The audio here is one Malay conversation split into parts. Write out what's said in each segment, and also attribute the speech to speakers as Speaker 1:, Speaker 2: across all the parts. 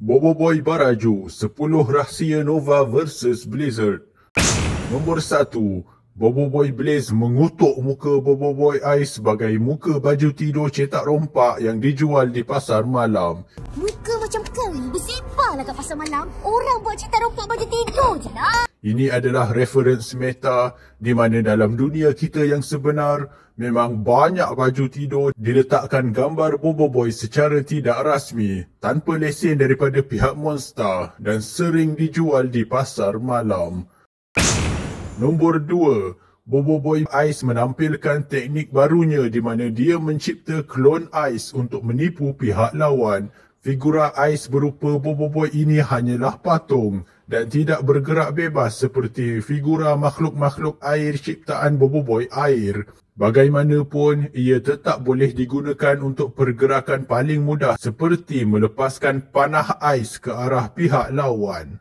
Speaker 1: Boboiboy Baraju, 10 rahsia Nova versus Blizzard. Nombor 1. Boboiboy Blaze mengutuk muka Boboiboy Ice sebagai muka baju tidur cetak rompak yang dijual di pasar malam.
Speaker 2: Muka macam kali, bersepahlah kat pasar malam. Orang buat cetak rompak baju tidur je lah.
Speaker 1: Ini adalah reference meta di mana dalam dunia kita yang sebenar memang banyak baju tidur diletakkan gambar Boboiboy secara tidak rasmi tanpa lesen daripada pihak Monster dan sering dijual di pasar malam. Nombor 2. Boboiboy Ice menampilkan teknik barunya di mana dia mencipta klon Ice untuk menipu pihak lawan. Figura Ice berupa Boboiboy ini hanyalah patung dan tidak bergerak bebas seperti figura makhluk-makhluk air ciptaan Boboiboy Air. Bagaimanapun, ia tetap boleh digunakan untuk pergerakan paling mudah seperti melepaskan panah ais ke arah pihak lawan.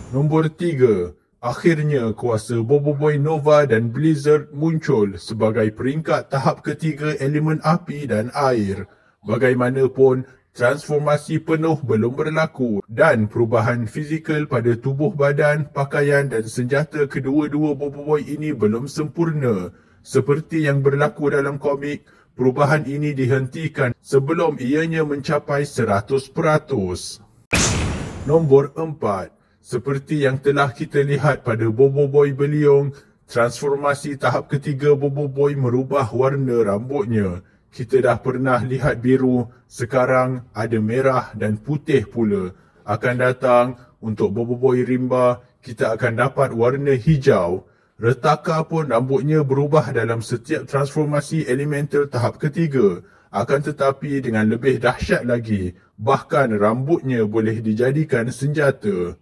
Speaker 1: Nombor 3. Akhirnya kuasa Boboiboy Nova dan Blizzard muncul sebagai peringkat tahap ketiga elemen api dan air. Bagaimanapun, transformasi penuh belum berlaku dan perubahan fizikal pada tubuh badan, pakaian dan senjata kedua-dua Boboiboy ini belum sempurna. Seperti yang berlaku dalam komik, perubahan ini dihentikan sebelum ianya mencapai 100%. Nombor 4. Seperti yang telah kita lihat pada Boboiboy Beliung, transformasi tahap ketiga Boboiboy merubah warna rambutnya. Kita dah pernah lihat biru, sekarang ada merah dan putih pula. Akan datang, untuk Boboiboy Rimba, kita akan dapat warna hijau. Retaka pun rambutnya berubah dalam setiap transformasi elemental tahap ketiga. Akan tetapi dengan lebih dahsyat lagi, bahkan rambutnya boleh dijadikan senjata.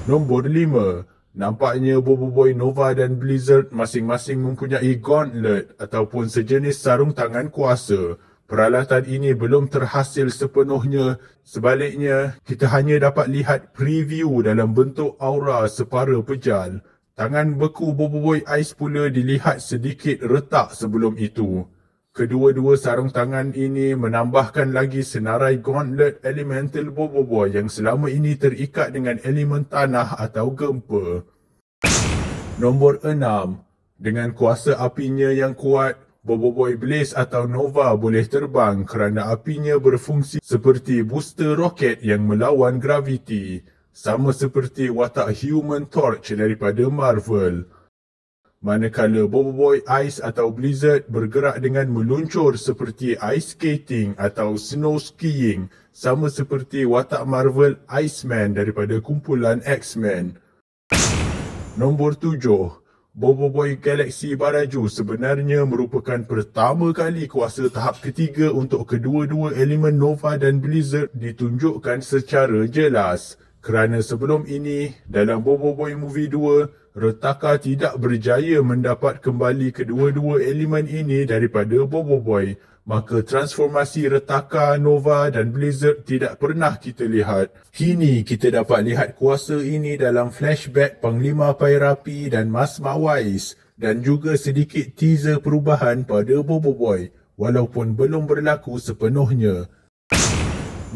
Speaker 1: Nombor 5. Nampaknya Boboiboy Nova dan Blizzard masing-masing mempunyai gauntlet ataupun sejenis sarung tangan kuasa. Peralatan ini belum terhasil sepenuhnya. Sebaliknya, kita hanya dapat lihat preview dalam bentuk aura separa pejal. Tangan beku Boboiboy Ice pula dilihat sedikit retak sebelum itu. Kedua-dua sarung tangan ini menambahkan lagi senarai gauntlet elemental Boboiboy yang selama ini terikat dengan elemen tanah atau gempa. Nombor 6. Dengan kuasa apinya yang kuat, Boboiboy Blaze atau Nova boleh terbang kerana apinya berfungsi seperti booster roket yang melawan graviti, sama seperti watak Human Torch daripada Marvel. Manakala Boboiboy Ice atau Blizzard bergerak dengan meluncur seperti ice skating atau snow skiing, sama seperti watak Marvel Iceman daripada kumpulan X-Men. Nombor 7. Boboiboy Galaxy Baraju sebenarnya merupakan pertama kali kuasa tahap ketiga untuk kedua-dua elemen Nova dan Blizzard ditunjukkan secara jelas. Kerana sebelum ini, dalam Boboiboy Movie 2, Retaka tidak berjaya mendapat kembali kedua-dua elemen ini daripada Boboiboy. Maka transformasi Retaka, Nova dan Blizzard tidak pernah kita lihat. Kini kita dapat lihat kuasa ini dalam flashback Panglima Pairapi dan Mas Mawais dan juga sedikit teaser perubahan pada Boboiboy walaupun belum berlaku sepenuhnya.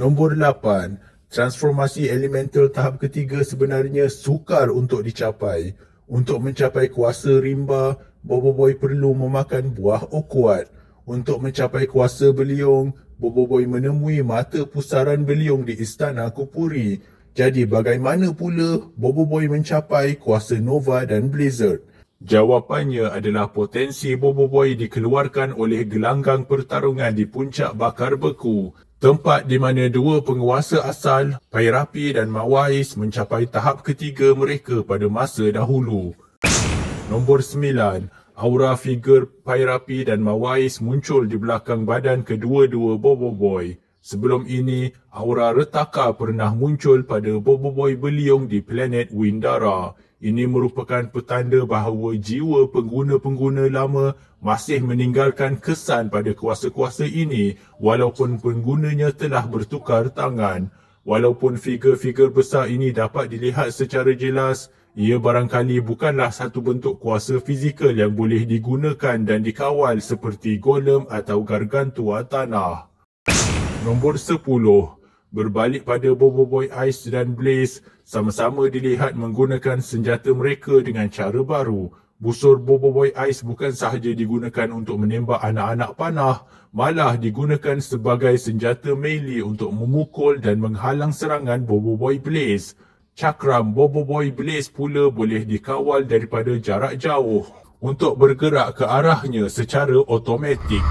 Speaker 1: Nombor 8. Transformasi elemental tahap ketiga sebenarnya sukar untuk dicapai. Untuk mencapai kuasa rimba, Boboiboy perlu memakan buah okuat. Untuk mencapai kuasa beliung, Boboiboy menemui mata pusaran beliung di Istana Kupuri. Jadi bagaimana pula Boboiboy mencapai kuasa Nova dan Blizzard? Jawapannya adalah potensi Boboiboy dikeluarkan oleh gelanggang pertarungan di puncak bakar beku. Tempat di mana dua penguasa asal, Pairapi dan Mawais mencapai tahap ketiga mereka pada masa dahulu. Nombor 9. Aura figur Pairapi dan Mawais muncul di belakang badan kedua-dua Boboiboy. Sebelum ini, aura Retaka pernah muncul pada Boboiboy Beliung di planet Windara. Ini merupakan petanda bahawa jiwa pengguna-pengguna lama masih meninggalkan kesan pada kuasa-kuasa ini walaupun penggunanya telah bertukar tangan. Walaupun figur-figur besar ini dapat dilihat secara jelas, ia barangkali bukanlah satu bentuk kuasa fizikal yang boleh digunakan dan dikawal seperti golem atau gargantua tanah. Nombor 10, berbalik pada Bobo Boy Ice dan Blaze, sama-sama dilihat menggunakan senjata mereka dengan cara baru. Busur Bobo Boy Ice bukan sahaja digunakan untuk menembak anak-anak panah, malah digunakan sebagai senjata melee untuk memukul dan menghalang serangan Bobo Boy Blaze. Cakram Bobo Boy Blaze pula boleh dikawal daripada jarak jauh untuk bergerak ke arahnya secara automatik.